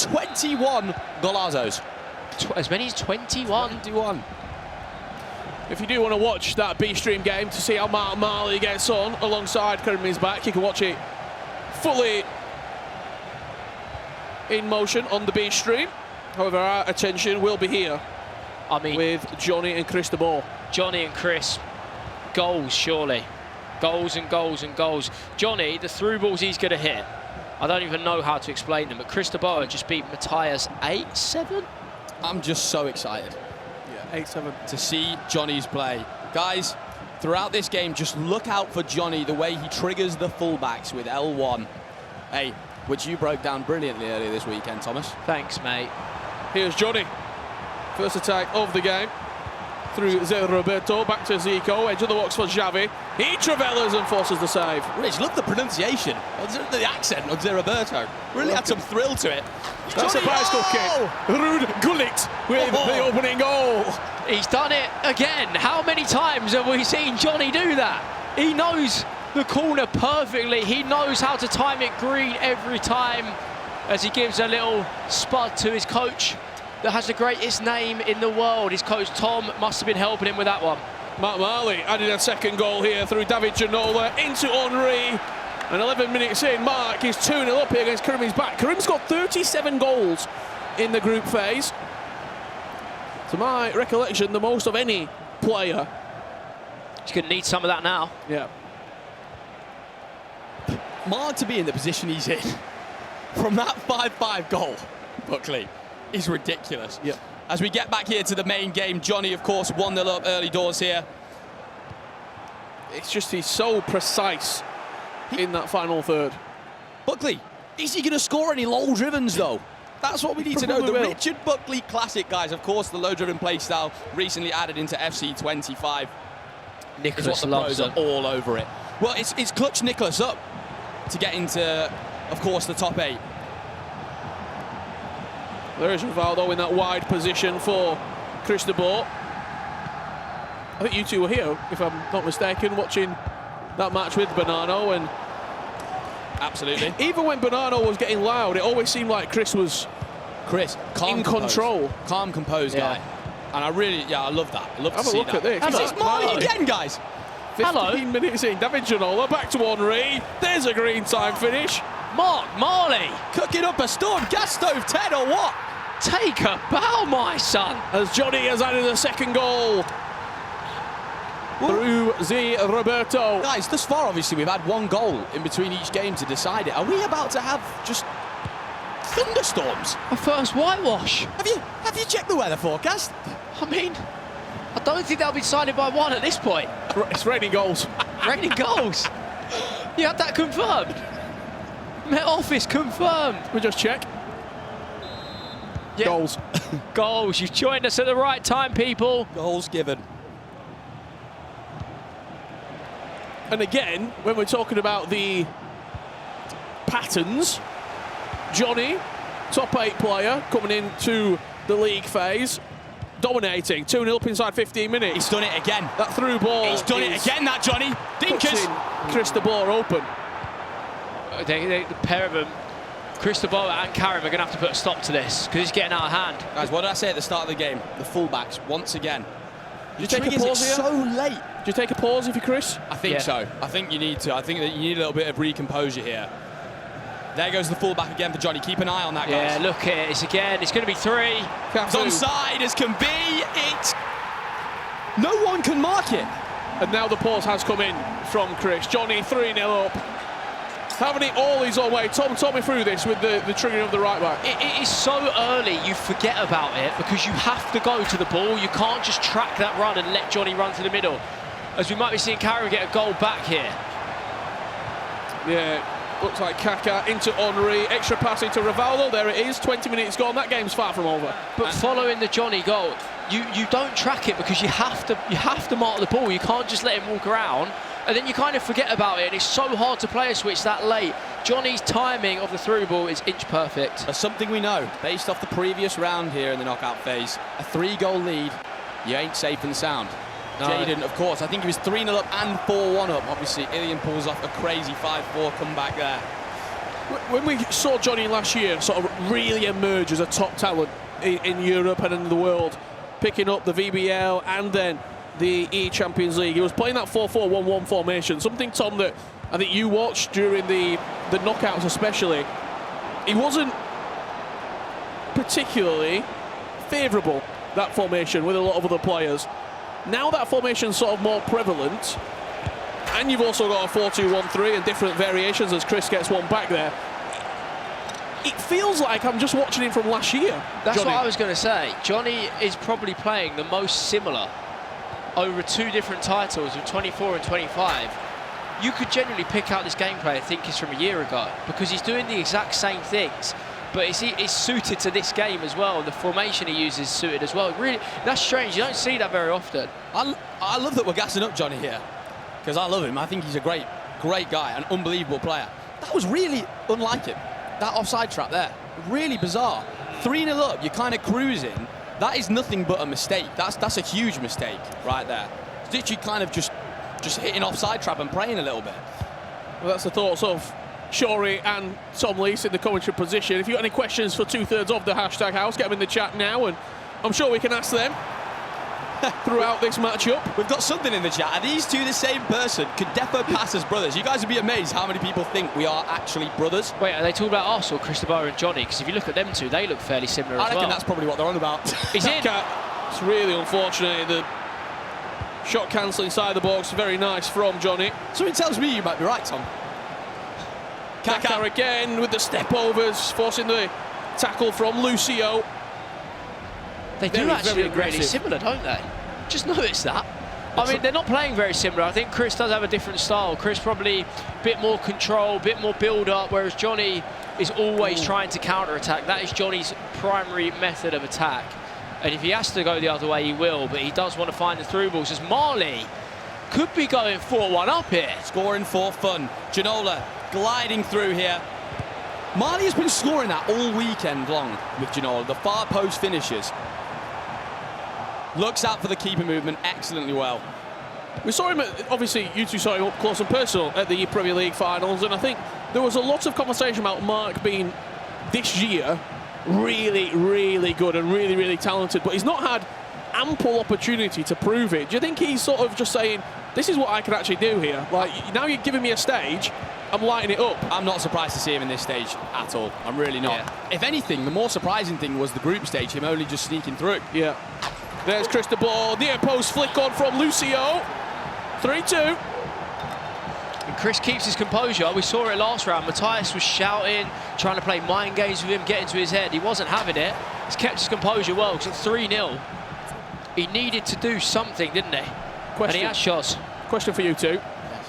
21 golazos. As many as 21. 21. If you do want to watch that B-Stream game to see how Mark Marley gets on alongside Karim's back, you can watch it fully in motion on the B-Stream. However, our attention will be here. I mean, with Jonny and Chris de Boer. Jonny and Chris, goals surely. Goals and goals and goals. Jonny, the through balls he's going to hit, I don't even know how to explain them, but Chris de Boer just beat Matthias 8-7. I'm just so excited. Yeah, 8-7. To see Jonny's play. Guys, throughout this game, just look out for Jonny, the way he triggers the fullbacks with L1. Hey, which you broke down brilliantly earlier this weekend, Thomas. Thanks, mate. Here's Jonny. First attack of the game. Through Zé Roberto, back to Zico, edge of the box for Xavi. He travelers and forces the save. Rich, love the pronunciation, the accent of Zé Roberto. Really had some thrill to it. That's a bicycle kick. Ruud Gullit with the opening goal. He's done it again. How many times have we seen Jonny do that? He knows the corner perfectly. He knows how to time it green every time as he gives a little spud to his coach that has the greatest name in the world. His coach, Tom, must have been helping him with that one. Mark Marley added a second goal here through David Ginola into Henry. And 11 minutes in, Mark is 2-0 up here against Karim's back. Karim's got 37 goals in the group phase. To my recollection, the most of any player. He's going to need some of that now. Yeah. Mark to be in the position he's in from that 5-5 goal, Buckley, is ridiculous. Yep. As we get back here to the main game, Jonny, of course, 1-0 up early doors here. It's just he's so precise in that final third. Buckley, is he going to score any low-drivens, though? That's what we need to know. The will. Richard Buckley Classic, guys. Of course, the low-driven play style recently added into FC 25. Nicholas loves it. All over it. Well, it's clutched Nicholas up to get into, of course, the top 8. There is Rivaldo in that wide position for Chris de Boer. I think you two were here, if I'm not mistaken, watching that match with Bonanno. And absolutely. Even when Bonanno was getting loud, it always seemed like Chris was calm, in control. Calm, composed guy. And I love that. I love to see that. Have a look at this. It's Marley again, guys. 15 minutes in, David Ginola, back to Henry. There's a green time finish. Mark Marley. Cooking up a storm. Gas stove 10 or what? Take a bow, my son. As Jonny has added a second goal. Through Zé Roberto. Guys, thus far, obviously, we've had one goal in between each game to decide it. Are we about to have just thunderstorms? A first whitewash. Have you checked the weather forecast? I mean, I don't think they'll be decided by one at this point. It's raining goals. Raining goals. You had that confirmed. Met Office confirmed. We just check. Yeah. Goals. Goals. You've joined us at the right time, people. Goals given. And again, when we're talking about the patterns, Jonny, top 8 player, coming into the league phase, dominating, 2-0 up inside 15 minutes. He's done it again. That through ball. He's done it again, that Jonny. Dinkers. Chris de Boer open. The pair of them, Chris de Boer and Karim, are going to have to put a stop to this because it's getting out of hand. Guys, what did I say at the start of the game? The fullbacks, once again. Do you take a pause here? So late. Do you take a pause if you're Chris? I think so. I think you need to. I think that you need a little bit of recomposure here. There goes the fullback again for Jonny. Keep an eye on that, guys. Yeah, look at it. It's again. It's going to be 3. It's onside as can be. No one can mark it. And now the pause has come in from Chris. Jonny 3-0 up. Having it all his own way. Tom, talk me through this with the triggering of the right back. It is so early, you forget about it because you have to go to the ball. You can't just track that run and let Jonny run to the middle. As we might be seeing Karim get a goal back here. Yeah, looks like Kaká into Henry. Extra pass into Rivaldo. There it is. 20 minutes gone. That game's far from over. But following the Jonny goal, you don't track it because you have to mark the ball. You can't just let him walk around. And then you kind of forget about it, and it's so hard to play a switch that late. Jonny's timing of the through ball is inch perfect. That's something we know, based off the previous round here in the knockout phase. A 3-goal lead, you ain't safe and sound. No. Jaden, of course, I think he was 3-0 up and 4-1 up. Obviously, Ilian pulls off a crazy 5-4 comeback there. When we saw Jonny last year sort of really emerge as a top talent in Europe and in the world, picking up the VBL and then the eChampions League, he was playing that 4-4-1-1 formation, something, Tom, that I think you watched during the knockouts especially. He wasn't particularly favourable, that formation, with a lot of other players. Now that formation's sort of more prevalent, and you've also got a 4-2-1-3 and different variations as Chris gets one back there. It feels like I'm just watching him from last year. That's Jonny. what I was going to say. Jonny is probably playing the most similar over 2 different titles of 24 and 25. You could genuinely pick out this gameplay and think it's from a year ago, because he's doing the exact same things, but it's suited to this game as well. The formation he uses is suited as well. Really, that's strange. You don't see that very often. I love that we're gassing up Jonny here, because I love him. I think he's a great guy, an unbelievable player. That was really unlike him. That offside trap there, really bizarre. 3-0 up, you're kind of cruising. That is nothing but a mistake. That's a huge mistake right there. It's literally kind of just hitting offside trap and praying a little bit. Well, that's the thoughts of Shorey and Tom Lees in the commentary position. If you've got any questions for 2/3 of the hashtag house, get them in the chat now, and I'm sure we can ask them throughout this matchup. We've got something in the chat. Are these two the same person? Could Defo pass as brothers? You guys would be amazed how many people think we are actually brothers. Wait, are they talking about us or Chris de Boer and Jonny? Because if you look at them two, they look fairly similar as well. I reckon that's probably what they're on about. He's in. It's really unfortunate. The shot cancel inside the box, very nice from Jonny. So it tells me you might be right, Tom. Kaka again with the step overs, forcing the tackle from Lucio. They do Very, actually very look really aggressive. similar, don't they? Just noticed that. I mean, they're not playing very similar. I think Chris does have a different style. Chris probably a bit more control, a bit more build-up, whereas Jonny is always trying to counter-attack. That is Johnny's primary method of attack. And if he has to go the other way, he will, but he does want to find the through balls, as Marley could be going 4-1 up here. Scoring for fun. Ginola gliding through here. Marley has been scoring that all weekend long with Ginola. The far post finishes. Looks out for the keeper movement excellently well. We saw him, obviously, you two saw him up close and personal at the Premier League finals, and I think there was a lot of conversation about Mark being, this year, really, really good and really, really talented, but he's not had ample opportunity to prove it. Do you think he's sort of just saying, this is what I can actually do here? Like, now you're giving me a stage, I'm lighting it up. I'm not surprised to see him in this stage at all. I'm really not. Yeah. If anything, the more surprising thing was the group stage, him only just sneaking through. Yeah. There's Chris de Boer, near post flick on from Lucio. 3-2. And Chris keeps his composure. We saw it last round. Matthias was shouting, trying to play mind games with him, get into his head. He wasn't having it. He's kept his composure well, because at 3-0, he needed to do something, didn't he? And he has shots. Question for you two. Yes.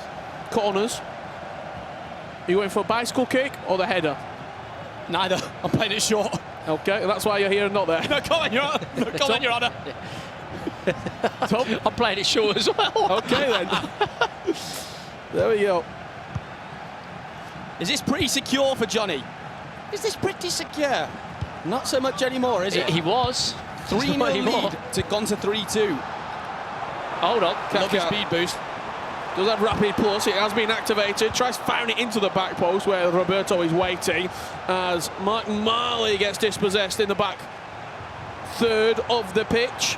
Corners. Are you going for a bicycle kick or the header? Neither. I'm playing it short. Okay, that's why you're here and not there. No, come on, Your Honour. No, come on, Your Honour. Tom? I'm playing it short as well. Okay, then. There we go. Is this pretty secure for Jonny? Is this pretty secure? Not so much anymore, is it? He was. 3-0 Not anymore. lead gone to 3-2. Hold on. Love his speed boost. Does have rapid plus, it has been activated, tries firing it into the back post where Roberto is waiting as Mike Marley gets dispossessed in the back third of the pitch,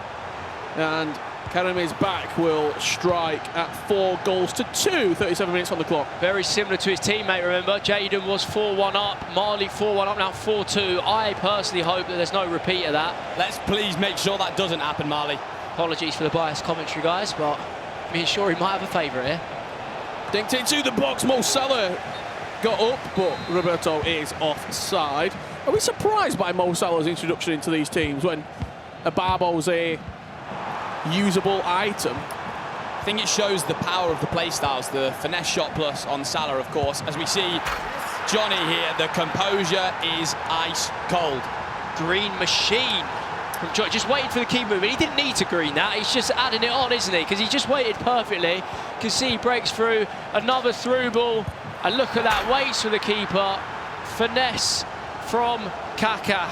and Karim's back will strike at 4-2, 37 minutes on the clock. Very similar to his teammate, remember. Jaden was 4-1 up, Marley 4-1 up, now 4-2. I personally hope that there's no repeat of that. Let's please make sure that doesn't happen, Marley. Apologies for the biased commentary, guys, but me and Shorey might have a favourite here. Dinked into the box, Mo Salah got up, but Roberto is offside. Are we surprised by Mo Salah's introduction into these teams when a Barbo's a usable item? I think it shows the power of the play styles, the finesse shot plus on Salah, of course. As we see Jonny here, the composure is ice cold. Green machine. Just waited for the key movement. He didn't need to green that. He's just adding it on, isn't he? Because he just waited perfectly. You can see he breaks through. Another through ball. And look at that. Waits for the keeper. Finesse from Kaka.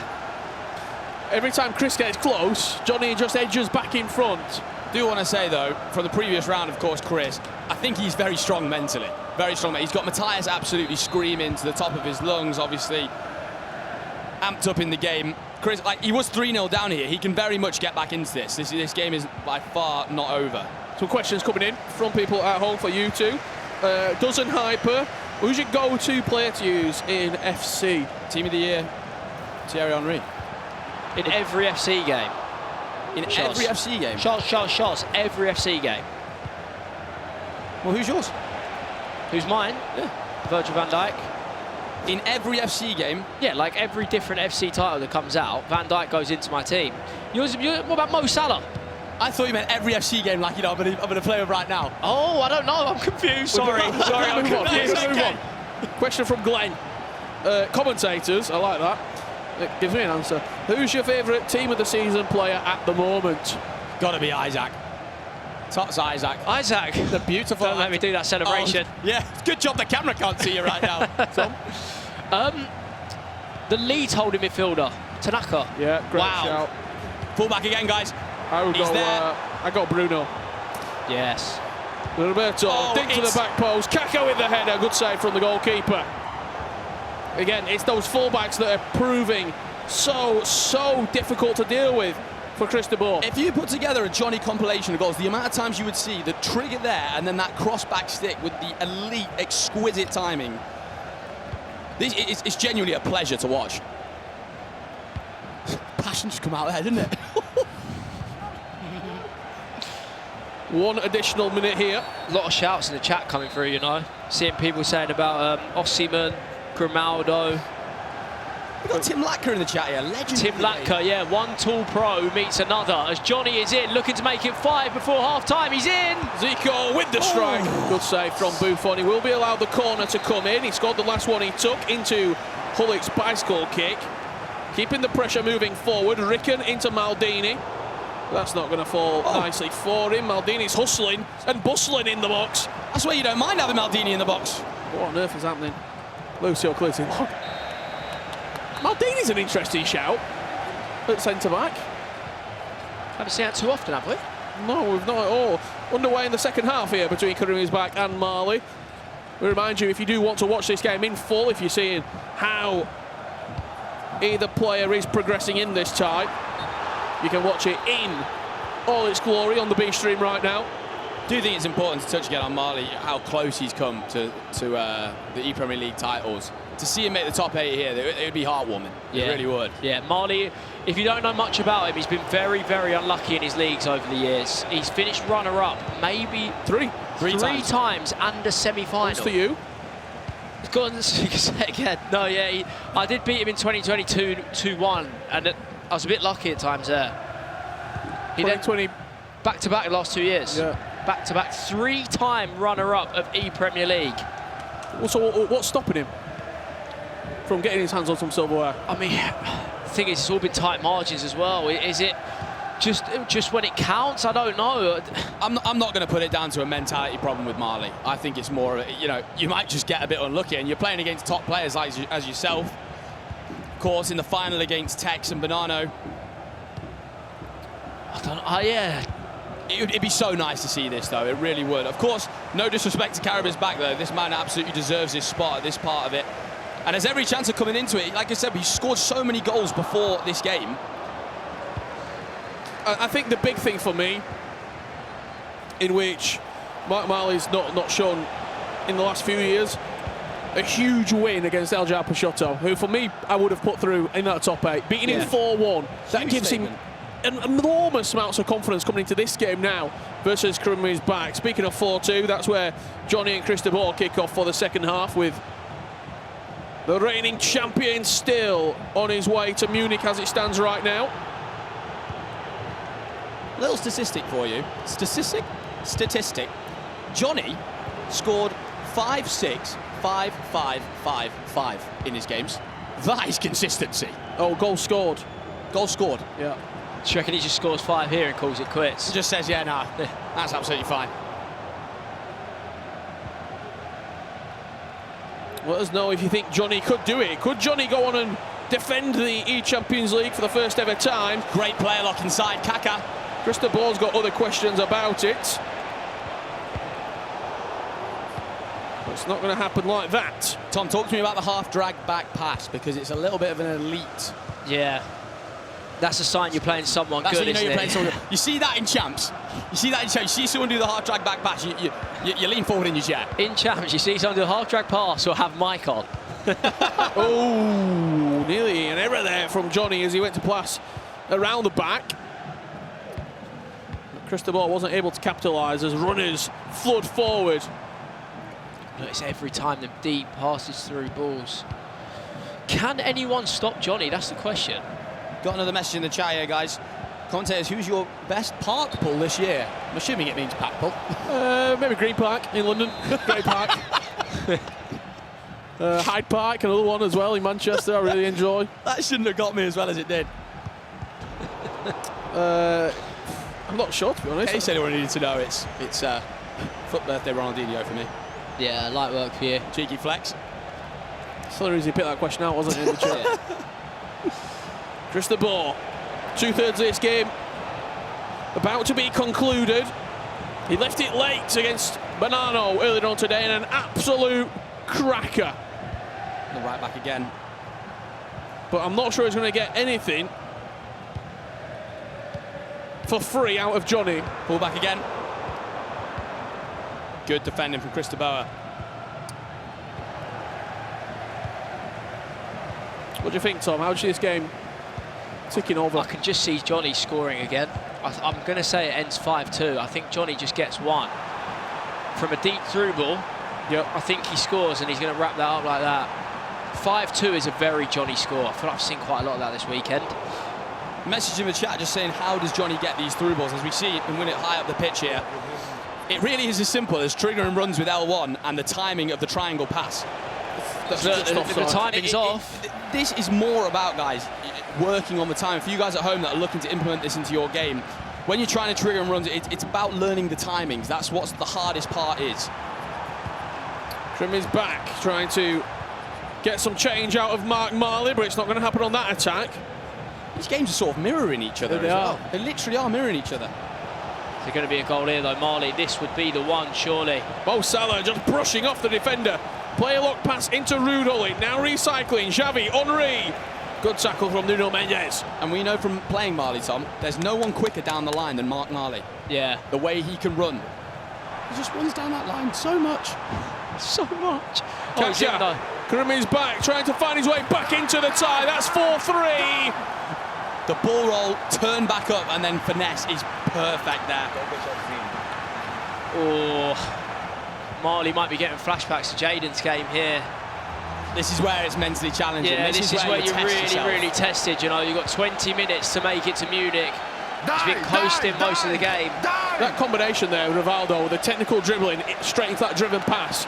Every time Chris gets close, Jonny just edges back in front. Do want to say, though, from the previous round, of course, Chris, I think he's very strong mentally. Very strong, mate. He's got Matthias absolutely screaming to the top of his lungs, obviously amped up in the game. Chris, like, he was 3-0 down here. He can very much get back into this. This game is by far not over. Some questions coming in from people at home for you two. Dozen Hyper, who's your go-to player to use in FC? Team of the year, Thierry Henry. In every FC game. In every FC game? Shots, every FC game. Well, who's yours? Who's mine? Yeah. Virgil van Dijk. In every FC game? Yeah, like every different FC title that comes out, Van Dijk goes into my team. What about Mo Salah? I thought you meant every FC game, like, you know, I'm going to play with right now. Oh, I don't know. I'm confused. Sorry, I'm confused. Okay. Question from Glenn. Commentators, I like that. Give me an answer. Who's your favourite team of the season player at the moment? Got to be Isaac. Tots Isaac. Isaac. The beautiful. Don't let me do that celebration. Oh, yeah, good job the camera can't see you right now, Tom. The Leeds holding midfielder, Tanaka. Yeah, great shout. Fullback again, guys. I got Bruno. Yes. Roberto, dig to the back post. Kaka with the header. Good save from the goalkeeper. Again, it's those fullbacks that are proving so difficult to deal with for Chris de Boer. If you put together a Jonny compilation of goals, the amount of times you would see the trigger there and then that cross-back stick with the elite, exquisite timing, it's genuinely a pleasure to watch. Passion just come out there, didn't it? One additional minute here. A lot of shouts in the chat coming through, you know. Seeing people saying about Osimhen, Grimaldo. We've got Tim Latka in the chat here, legend. Tim Latka, yeah, one tall pro meets another as Jonny is in, looking to make it 5 before half-time. He's in! Zico with the strike. Good save from Buffon. He will be allowed the corner to come in. He scored the last one he took into Hullick's bicycle kick. Keeping the pressure moving forward. Ricken into Maldini. That's not going to fall nicely for him. Maldini's hustling and bustling in the box. That's why you don't mind having Maldini in the box. What on earth is happening? Lucio Clinton. Maldini's an interesting shout at centre-back. Haven't seen that too often, have we? No, we've not at all. Underway in the second half here between Karim's back and Marley. We remind you, if you do want to watch this game in full, if you're seeing how either player is progressing in this tie, you can watch it in all its glory on the B stream right now. I do think it's important to touch again on Marley, how close he's come to the E-Premier League titles. To see him make the top 8 here, it would be heartwarming. Yeah. It really would. Yeah, Marley, if you don't know much about him, he's been very, very unlucky in his leagues over the years. He's finished runner-up, maybe three times and a semi-final. Thanks to you. Go on, say again. No, yeah, I did beat him in 2022 2-1, and I was a bit lucky at times there. He then back-to-back the last 2 years. Yeah. Back-to-back 3-time runner-up of E-Premier League. So what's stopping him from getting his hands on some silverware? I mean, the thing is, it's all been tight margins as well. Is it just when it counts? I don't know. I'm not going to put it down to a mentality problem with Marley. I think it's more of a, you know, you might just get a bit unlucky, and you're playing against top players like as yourself. Of course, in the final against Tex and Bonanno. I don't know. Yeah. It'd be so nice to see this, though. It really would. Of course, no disrespect to Caribou's back, though. This man absolutely deserves his spot at this part of it. And has every chance of coming into it. Like I said, he scored so many goals before this game. I think the big thing for me, in which Mark Marley's not shown in the last few years, a huge win against El Peixoto, who for me I would have put through in that top 8, beating him 4-1. That gives him enormous amounts of confidence coming into this game now versus Karim's back. Speaking of 4-2, that's where Jonny and Chris de Boer kick off for the second half, with the reigning champion still on his way to Munich as it stands right now. Little statistic for you. Statistic. Jonny scored 5-6, 5-5-5-5 in his games. That is consistency. Oh, goal scored. Goal scored. Yeah. Do you reckon he just scores 5 here and calls it quits? He just says, yeah, nah, that's absolutely fine. Let us know if you think Jonny could do it. Could Jonny go on and defend the eChampions League for the first ever time? Great player lock inside, Kaka. Chris de Boer's got other questions about it. It's not going to happen like that. Tom, talk to me about the half drag back pass, because it's a little bit of an elite. Yeah. That's a sign you're playing someone That's good, when you know you're playing it? someone good. You see that in champs. You see that in champs. You see someone do the half drag back pass, you lean forward in your chair. In champs, you see someone do a half drag pass or have mic on. Oh, nearly an error there from Jonny as he went to pass around the back. But Chris de Boer wasn't able to capitalise as runners flood forward. Look, it's every time them deep passes through balls. Can anyone stop Jonny? That's the question. Got another message in the chat here, guys. Commentators, who's your best park pull this year? I'm assuming it means pack pull. Maybe Green Park in London. Great Park. Hyde Park, another one as well in Manchester. I really enjoy. That shouldn't have got me as well as it did. I'm not sure, to be honest. He said he needed to know. It's foot birthday Ronaldinho for me. Yeah, light work for you. Cheeky flex. So easy to pick that question out, wasn't it, in the chat? Chris de Boer, 2/3 of this game about to be concluded. He left it late against Bonanno earlier on today in an absolute cracker. The right back again. But I'm not sure he's going to get anything for free out of Jonny. Pull back again. Good defending from Chris de Boer. What do you think, Tom? How do you see this game ticking over? I can just see Jonny scoring again. I'm going to say it ends 5-2. I think Jonny just gets one. From a deep through ball, yep. I think he scores and he's going to wrap that up like that. 5-2 is a very Jonny score. I feel like I've seen quite a lot of that this weekend. Message in the chat just saying, how does Jonny get these through balls? As we see and win it high up the pitch here, it really is as simple as triggering runs with L1 and the timing of the triangle pass. The timing's off. This is more about, guys, working on the time. For you guys at home that are looking to implement this into your game, when you're trying to trigger and runs, it's about learning the timings. That's what the hardest part is. Trim is back, trying to get some change out of Mark Marley, but it's not going to happen on that attack. These games are sort of mirroring each other. They are. They literally are mirroring each other. There's going to be a goal here, though, Marley. This would be the one, surely. Mo Salah just brushing off the defender. Play a lock pass into Rudolph. Now recycling. Xavi, Henry. Good tackle from Nuno Mendes. And we know from playing Marley, Tom, there's no one quicker down the line than Mark Marley. Yeah. The way he can run. He just runs down that line so much. So much. Kasia. Karimi's back, trying to find his way back into the tie. That's 4-3. The ball roll, turn back up, and then finesse is perfect there. Oh. Marley might be getting flashbacks to Jaden's game here. This is where it's mentally challenging. Yeah, this is where you're really, really tested. You know, you've got 20 minutes to make it to Munich. He's been coasting most of the game. That combination there with Rivaldo, the technical dribbling, straight into that driven pass,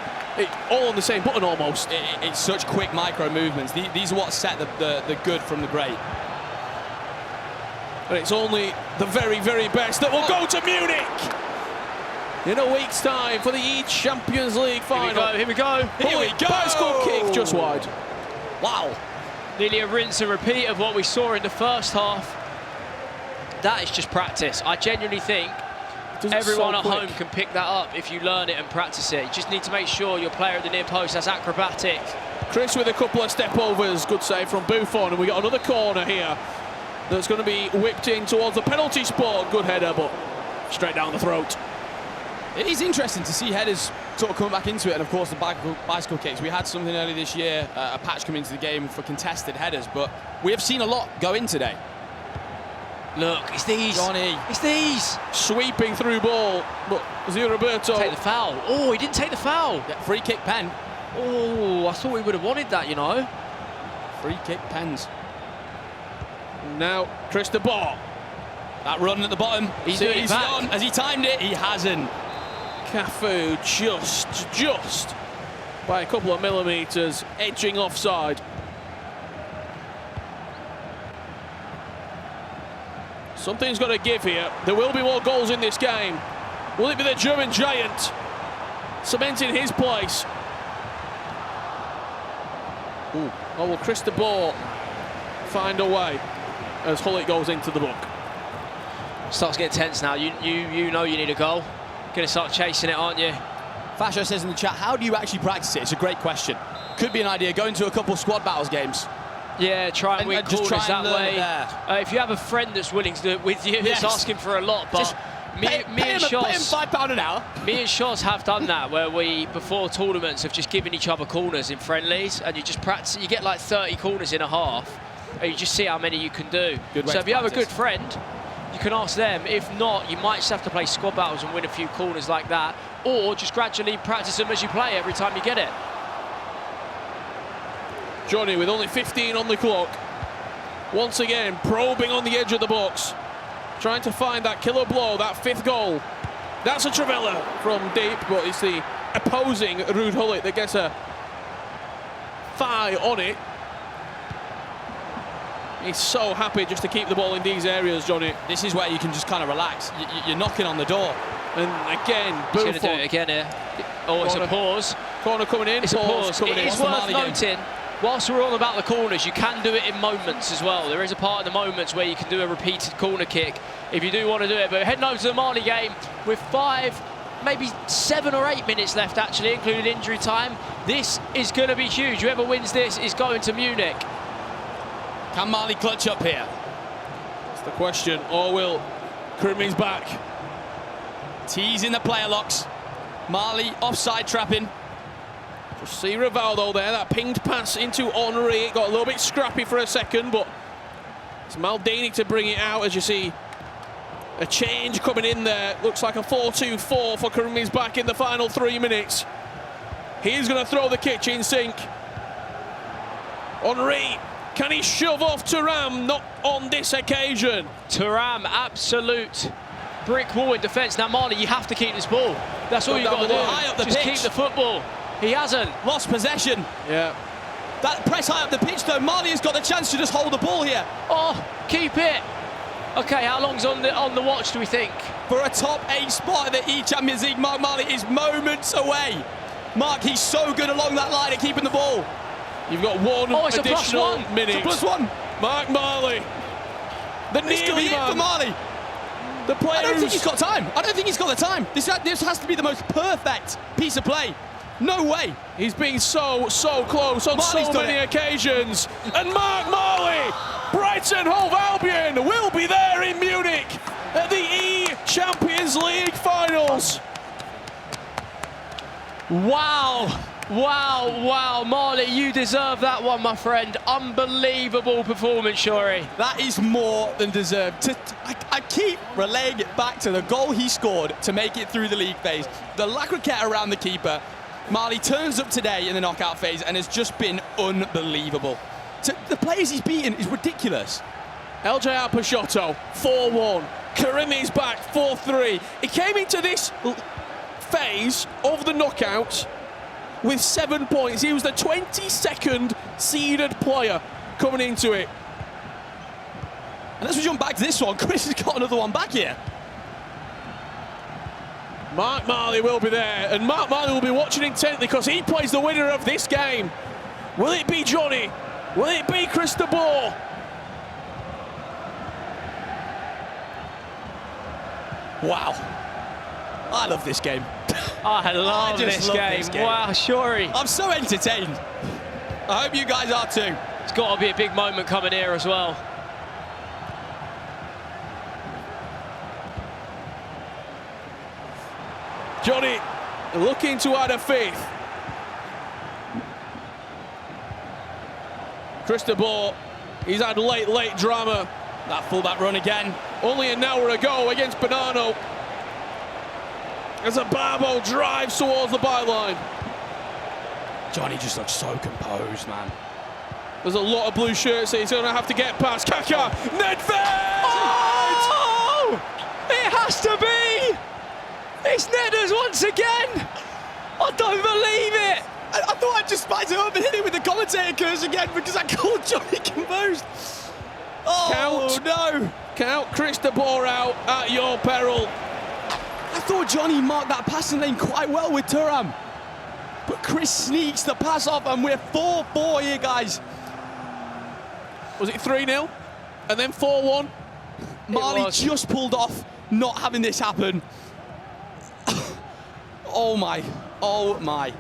all on the same button almost. It's such quick micro movements. These are what set the good from the great. And it's only the very, very best that will go to Munich in a week's time for the eChampions League final. Here we go. Here we go. Bicycle kick just wide. Wow. Nearly a rinse and repeat of what we saw in the first half. That is just practice. I genuinely think everyone at home can pick that up if you learn it and practice it. You just need to make sure your player at the near post has acrobatic. Chris with a couple of step overs. Good save from Buffon. And we got another corner here that's going to be whipped in towards the penalty spot. Good header, but straight down the throat. It is interesting to see headers sort of coming back into it, and of course the bicycle kicks. We had something early this year, a patch coming into the game for contested headers, but we have seen a lot go in today. Look, it's these. Jonny. It's these. Sweeping through ball, but Zio Roberto. Take the foul. Oh, he didn't take the foul. Yeah, free kick pen. Oh, I thought we would have wanted that, you know. Free kick pens. Now, Chris de Boer. That run at the bottom. He's doing it back. On. Has he timed it? He hasn't. Cafu just by a couple of millimetres, edging offside. Something's got to give here. There will be more goals in this game. Will it be the German giant cementing his place? Ooh. Or will Chris de Boer find a way as Hullet goes into the book? Starts getting tense now. You know you need a goal. Going to start chasing it, aren't you? Fasho says in the chat, how do you actually practice it? It's a great question. Could be an idea, going to a couple squad battles games. Yeah, try and win just corners try and that way. If you have a friend that's willing to do it with you, it's asking for a lot. But me and Shots, pay him £5 an hour. Me and Shots have done that, where we, before tournaments, have just given each other corners in friendlies, and you just practice. You get like 30 corners in a half, and you just see how many you can do. So if you have a good friend, you can ask them. If not, you might just have to play squad battles and win a few corners like that, or just gradually practice them as you play every time you get it. Jonny with only 15 on the clock. Once again, probing on the edge of the box. Trying to find that killer blow, that 5th goal. That's a Travella from deep, but it's the opposing Ruud Gullit that gets a thigh on it. He's so happy just to keep the ball in these areas, Jonny. This is where you can just kind of relax. You're knocking on the door. And again, He's going to do it again here. Oh, it's a pause. Corner coming in. It's a pause. It is worth noting, whilst we're on about the corners, you can do it in moments as well. There is a part in the moments where you can do a repeated corner kick if you do want to do it. But heading over to the Mali game with 5, maybe 7 or 8 minutes left, actually, including injury time. This is going to be huge. Whoever wins this is going to Munich. Can Mali clutch up here? That's the question. Or will Karim's back? Teasing the player locks. Mali offside trapping. Just see Rivaldo there, that pinged pass into Henry. It got a little bit scrappy for a second, but it's Maldini to bring it out. As you see, a change coming in there. Looks like a 4-2-4 for Karim's back in the final 3 minutes. He's going to throw the kitchen sink. Henry, can he shove off Thuram? Not on this occasion. Thuram, absolute brick wall in defence. Now, Mali, you have to keep this ball. That's all you've got to do. High up the Just pitch. keep the football. He hasn't. Lost possession. Yeah. That press high up the pitch, though. Mali has got the chance to just hold the ball here. Oh, keep it. Okay, how long's on the watch, do we think? For a top 8 spot in the eChampions League, Mark Mali is moments away. Mark, he's so good along that line at keeping the ball. You've got one additional minute. It's a +1. Mark Mali. The This could be it for Mali. The player I don't think he's got time. I don't think he's got the time. This has to be the most perfect piece of play. No way. He's been so close on Mali's so many occasions. And Mark Mali, Brighton Hove Albion, will be there in Munich at the eChampions League finals. Wow. Wow, wow, Mali, you deserve that one, my friend. Unbelievable performance, Shori. That is more than deserved. I keep relaying it back to the goal he scored to make it through the league phase. The La Croquette around the keeper. Mali turns up today in the knockout phase and has just been unbelievable. The players he's beaten is ridiculous. LJR Peixoto, 4-1. Karimi's back, 4-3. He came into this phase of the knockouts with 7 points. He was the 22nd seeded player coming into it. And as we jump back to this one, Chris has got another one back here. Mark Mali will be there, and Mark Mali will be watching intently because he plays the winner of this game. Will it be Jonny? Will it be Chris de Boer? Wow. I love this game. I love this game. Wow, Shori. I'm so entertained. I hope you guys are too. It's got to be a big moment coming here as well. Jonny looking to add a 5th. Chris de Boer, he's had late drama. That fullback run again. Only an hour ago against Bonanno. As a Barbo drives towards the byline. Jonny just looks so composed, man. There's a lot of blue shirts that he's going to have to get past. Kaka, Nedved! Oh! It has to be! It's Nedders once again! I don't believe it! I thought I'd just spice it up and hit it with the commentator curse again because I called Jonny composed. Oh, no. Count Chris de Boer out at your peril. I thought Jonny marked that passing lane quite well with Thuram. But Chris sneaks the pass off and we're 4-4 here, guys. Was it 3-0? And then 4-1? Mali just pulled off not having this happen. Oh my Oh my.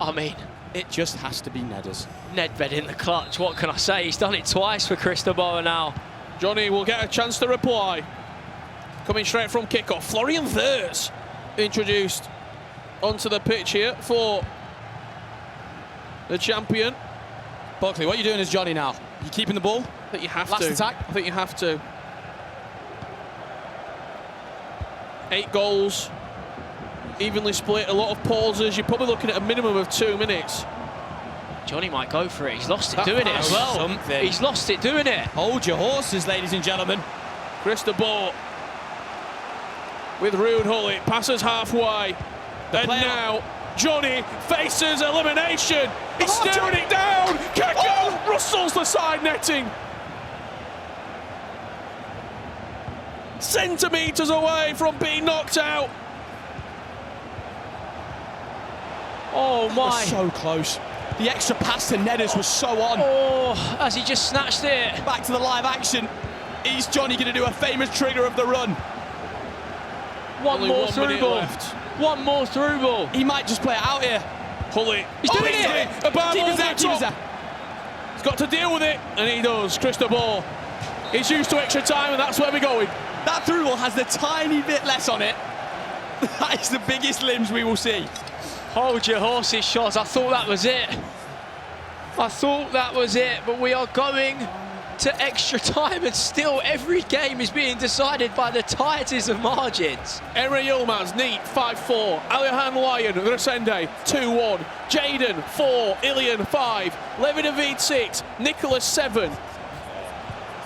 I mean, it just has to be Nedders. Nedved in the clutch, what can I say? He's done it twice for Chris de Boer now. Jonny will get a chance to reply. Coming straight from kickoff. Florian Wirtz introduced onto the pitch here for the champion. Buckley, what are you doing as Jonny now? You keeping the ball? I think you have Last to. attack? I think you have to. 8 goals, evenly split, a lot of pauses. You're probably looking at a minimum of 2 minutes. Jonny might go for it. He's lost it doing it as well. Something. He's lost it doing it. Hold your horses, ladies and gentlemen. Chris de Boer with Ruud Gullit, passes halfway. And now Jonny faces elimination. He's staring it down. Kaka rustles the side netting. Centimetres away from being knocked out. Oh my. So close. The extra pass to Nedders was so on. Oh, as he just snatched it. Back to the live action. Is Jonny going to do a famous trigger of the run? Only One more one through minute ball. left. One more through ball. He might just play it out here. Gullit. He's doing it. Keeper's there, keeper's there. He's got to deal with it, and he does. Chris de Boer. He's used to extra time, and that's where we're going. That through ball has the tiny bit less on it. That is the biggest limbs we will see. Hold your horses, Shoz. I thought that was it. I thought that was it, but we are going to extra time, and still every game is being decided by the tightest of margins. Emre Yilmaz, neat, 5-4. Alihan Lyon, Resende, 2-1. Jaden, 4. Ilian, 5. Levi David, 6. Nicholas, 7.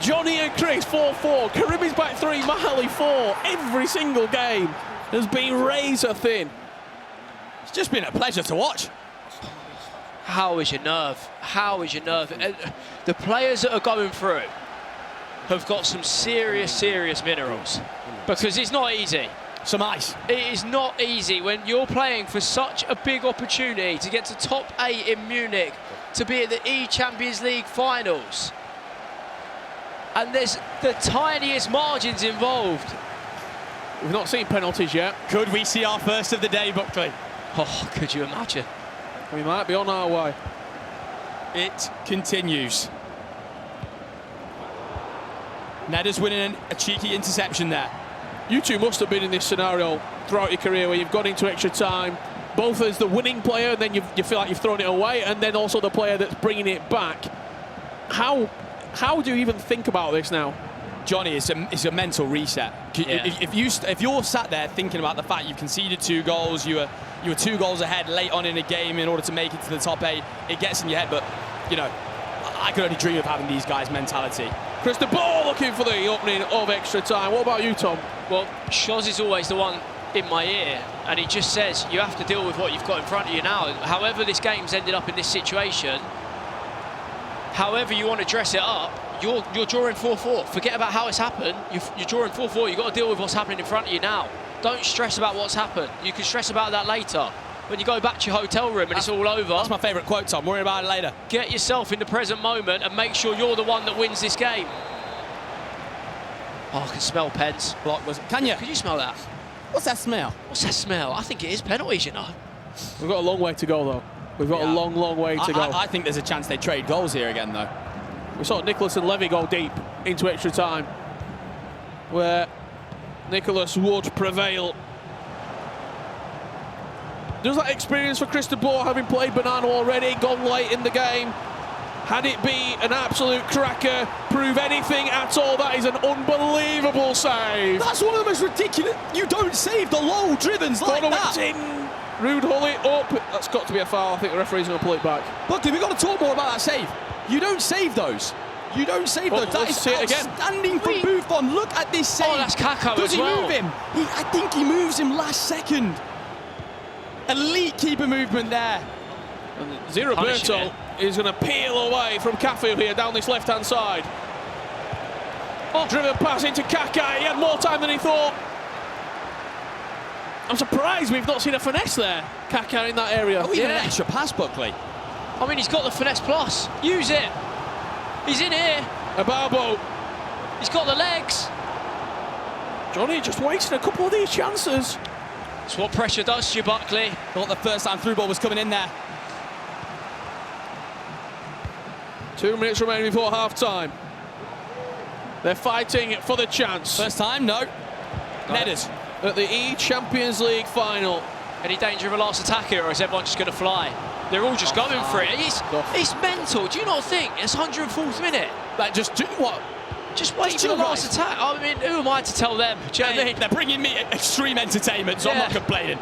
Jonny and Chris, 4-4. Karim is back 3. Mahali, 4. Every single game has been razor thin. It's just been a pleasure to watch. How is your nerve? How is your nerve? The players that are going through have got some serious, serious minerals, because it's not easy. Some ice. It is not easy when you're playing for such a big opportunity to get to top 8 in Munich, to be at the eChampions League finals. And there's the tiniest margins involved. We've not seen penalties yet. Could we see our first of the day, Buckley? Oh, could you imagine? We might be on our way. It continues. Nedders winning a cheeky interception there. You two must have been in this scenario throughout your career where you've gone into extra time, both as the winning player, and then you feel like you've thrown it away, and then also the player that's bringing it back. How do you even think about this now? Jonny, it's a mental reset. Yeah. If you're sat there thinking about the fact you've conceded 2 goals, you were 2 goals ahead late on in a game in order to make it to the top 8, it gets in your head. But you know, I could only dream of having these guys' mentality. Chris de Boer looking for the opening of extra time. What about you, Tom? Well, Shoz is always the one in my ear, and he just says you have to deal with what you've got in front of you now. However this game's ended up in this situation, however you want to dress it up, you're drawing 4-4. Forget about how it's happened. You're drawing 4-4. You've got to deal with what's happening in front of you now. Don't stress about what's happened. You can stress about that later, when you go back to your hotel room and it's all over. That's my favourite quote, Tom. Worry about it later. Get yourself in the present moment and make sure you're the one that wins this game. Oh, I can smell pens. Block was. Can you? Can you smell that? What's that smell? What's that smell? I think it is penalties, you know. We've got a long way to go, though. We've got a long, long way to go. I think there's a chance they trade goals here again, though. We saw Nicholas and Levy go deep into extra time, where Nicholas would prevail. Does that experience for Chris de Boer, having played Banana already, gone late in the game? Had it be an absolute cracker, prove anything at all, that is an unbelievable save. That's one of the most ridiculous. You don't save the low drivens like that. In. Ruud Gullit up. That's got to be a foul. I think the referee's going to pull it back. Buckley, we've got to talk more about that save. You don't save those. You don't save those. That is outstanding from Buffon. Look at this save. Oh, that's Kakao Does as well. he move him? I think he moves him last second. Elite keeper movement there. And Ziraberto is going to peel away from Cafu here down this left-hand side. Oh, driven pass into Kaka. He had more time than he thought. I'm surprised we've not seen a finesse there, Kaka, in that area. Oh, even an extra pass, Buckley. I mean, he's got the finesse plus. Use it. He's in here. Ababo. He's got the legs. Jonny just wasting a couple of these chances. It's what pressure does to you, Buckley. Thought the first time through ball was coming in there. 2 minutes remaining before half-time. They're fighting for the chance. First time, no. Nedders. At the eChampions League final. Any danger of a last attack here, or is everyone just going to fly? They're all just going for it. It's mental. Do you not think? It's 104th minute. Like, just do what? Just wait for the last attack. I mean, who am I to tell them? Do you know what I mean? They're bringing me extreme entertainment, so I'm not complaining.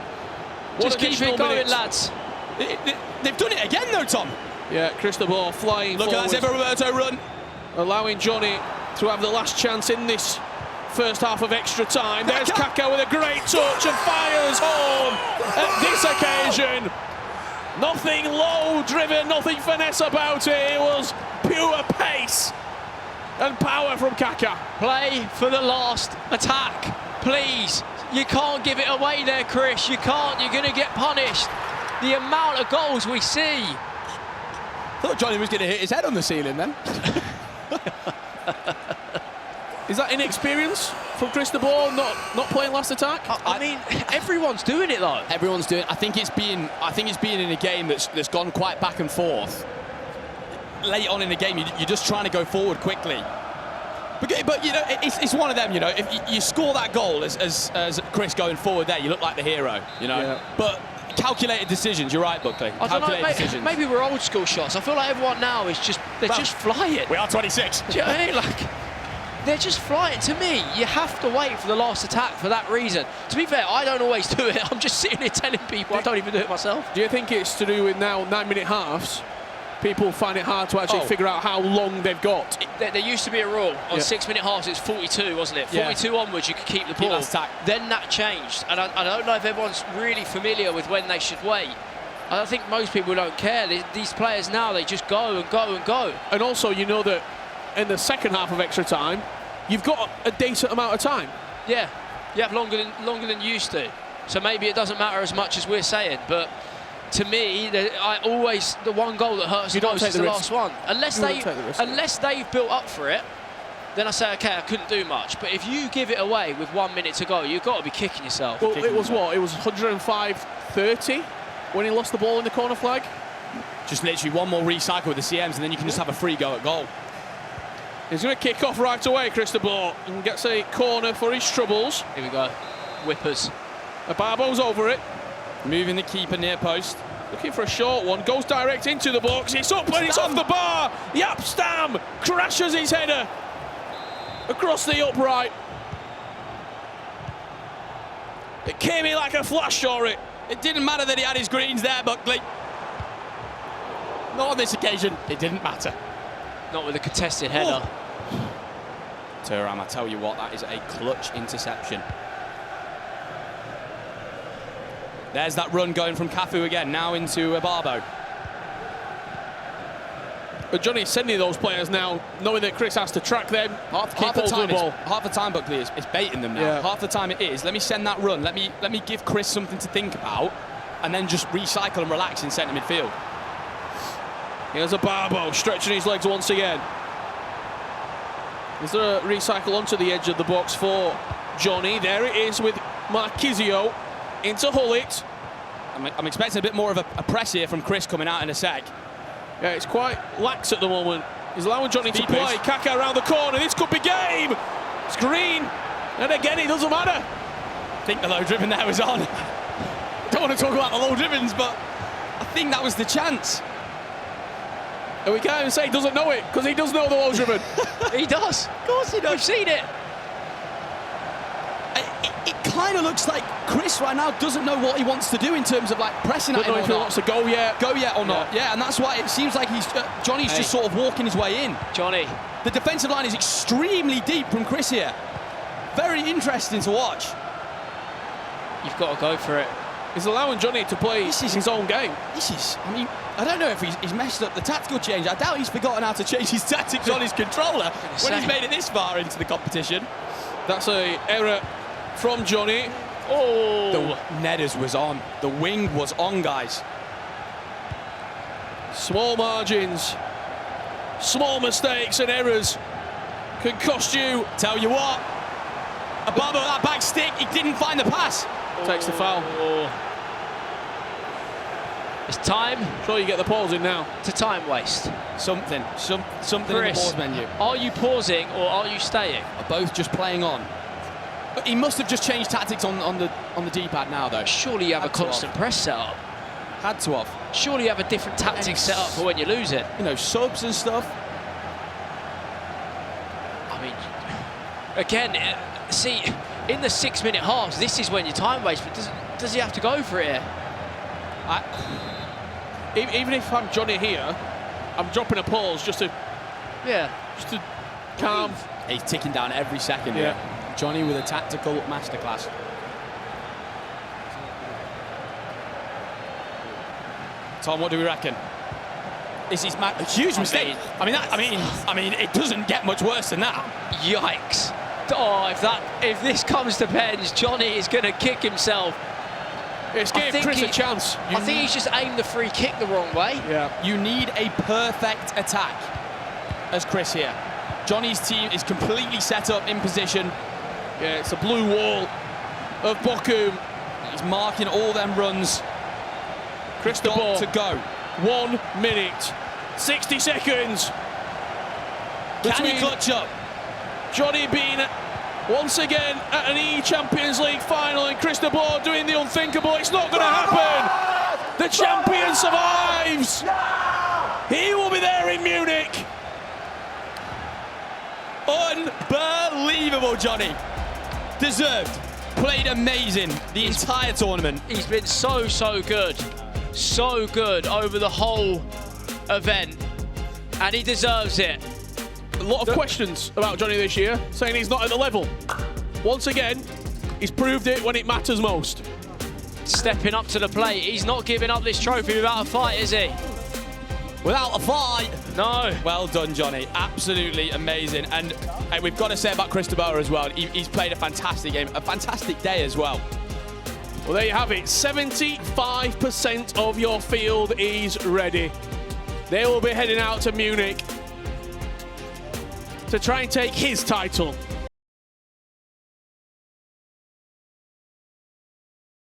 Just keep it going, lads. They've done it again, though, Tom. Yeah, Chris de Boer flying forward. Look at that, Roberto run. Allowing Jonny to have the last chance in this first half of extra time. There's Kaka with a great touch and fires home at this occasion. Nothing low-driven, nothing finesse about it. It was pure pace and power from Kaka. Play for the last attack, please. You can't give it away there, Chris. You can't. You're going to get punished. The amount of goals we see. I thought Jonny was going to hit his head on the ceiling then. Is that inexperience from Chris de Boer not playing last attack? I mean, everyone's doing it though. Everyone's doing it. I think it's been in a game that's gone quite back and forth. Late on in the game, you're just trying to go forward quickly. But you know, it's one of them. You know, if you score that goal as Chris going forward there, you look like the hero. You know, yeah. But calculated decisions. You're right, Buckley. I don't know. Maybe we're old school shots. I feel like everyone now is just just flying. We are 26. Do you know what I mean? Like, they're just flying. To me, you have to wait for the last attack for that reason. To be fair, I don't always do it. I'm just sitting here telling people I don't even do it myself. Do you think it's to do with now 9-minute halves? People find it hard to actually figure out how long they've got. There used to be a rule on 6-minute halves. It's 42, wasn't it? 42 onwards, you could keep the ball. Then that changed, and I don't know if everyone's really familiar with when they should wait. I don't think most people don't care. These players now, they just go and go and go. And also, you know that in the second half of extra time, you've got a decent amount of time. Yeah, you have longer than you used to. So maybe it doesn't matter as much as we're saying, but to me, the one goal that hurts the most is the last one. Unless they've built up for it, then I say, okay, I couldn't do much. But if you give it away with 1 minute to go, you've got to be kicking yourself. Well, it was what? It was 105-30 when he lost the ball in the corner flag. Just literally one more recycle with the CMs, and then you can just have a free go at goal. He's going to kick off right away, Chris de Boer, and gets a corner for his troubles. Here we go. Whippers. Barbo's over it. Moving the keeper near post. Looking for a short one. Goes direct into the box. It's up and it's off the bar. Yap Stam crashes his header across the upright. It came in like a flash, saw it. It didn't matter that he had his greens there, Buckley. Not on this occasion. It didn't matter. Not with a contested header. Thuram, I tell you what, that is a clutch interception. There's that run going from Cafu again, now into Barbo. But Jonny's sending those players now, knowing that Chris has to track them. Half the time, Buckley is baiting them now. Yeah. Half the time it is. Let me send that run. Let me give Chris something to think about, and then just recycle and relax in centre midfield. Here's a Barbo stretching his legs once again. Is there a recycle onto the edge of the box for Jonny? There it is with Marquisio into Hullet. I'm expecting a bit more of a press here from Chris coming out in a sec. Yeah, it's quite lax at the moment. He's allowing Jonny to play. Kaka around the corner. This could be game. It's green. And again, it doesn't matter. I think the low driven there was on. Don't want to talk about the low drivens, but I think that was the chance. And we can't even say he doesn't know it, because he does know the low driven. He does. Of course he does. We've seen it. It kind of looks like Chris right now doesn't know what he wants to do in terms of like pressing at him or not. If he wants to go yet or not. Yeah, and that's why it seems like Jonny's just sort of walking his way in. Jonny. The defensive line is extremely deep from Chris here. Very interesting to watch. You've got to go for it. He's allowing Jonny to play his own game. I mean, I don't know if he's messed up the tactical change. I doubt he's forgotten how to change his tactics on his controller when he's made it this far into the competition. That's an error from Jonny. Oh! The Nedders was on. The wing was on, guys. Small margins, small mistakes and errors can cost you. Tell you what, above that back stick, he didn't find the pass. Takes the foul. It's time. Sure, you get the pause in now. To time waste. Something Chris, in the pause menu. Are you pausing or are you staying? Are both just playing on? But he must have just changed tactics on the D-pad now, though. Surely you have a constant press set up. Had to have. Surely you have a different tactic set up for when you lose it. You know, subs and stuff. I mean, again, see, in the 6-minute halves, this is when your time wastes. But does he have to go for it here? Even if I'm Jonny here, I'm dropping a pause just to calm. He's ticking down every second. Yeah. Jonny with a tactical masterclass. Tom, what do we reckon? This is a huge mistake. I mean, it doesn't get much worse than that. Yikes! Oh, if this comes to pens, Jonny is going to kick himself. It's giving Chris a chance. I think he's just aimed the free kick the wrong way. Yeah. You need a perfect attack, as Chris here. Jonny's team is completely set up in position. Yeah, it's a blue wall of Bochum. He's marking all them runs. Chris de Boer to go. 1 minute, 60 seconds. Can he clutch up? Jonny being once again at an eChampions League final and Chris de Boer doing the unthinkable. It's not going to happen. The champion survives. He will be there in Munich. Unbelievable, Jonny. Deserved. Played amazing the entire tournament. He's been so good. So good over the whole event. And he deserves it. A lot of questions about Jonny this year, saying he's not at the level. Once again, he's proved it when it matters most. Stepping up to the plate. He's not giving up this trophy without a fight, is he? Without a fight. No. Well done, Jonny. Absolutely amazing. And we've got to say about Chris de Boer as well. He's played a fantastic game, a fantastic day as well. Well, there you have it. 75% of your field is ready. They will be heading out to Munich to try and take his title.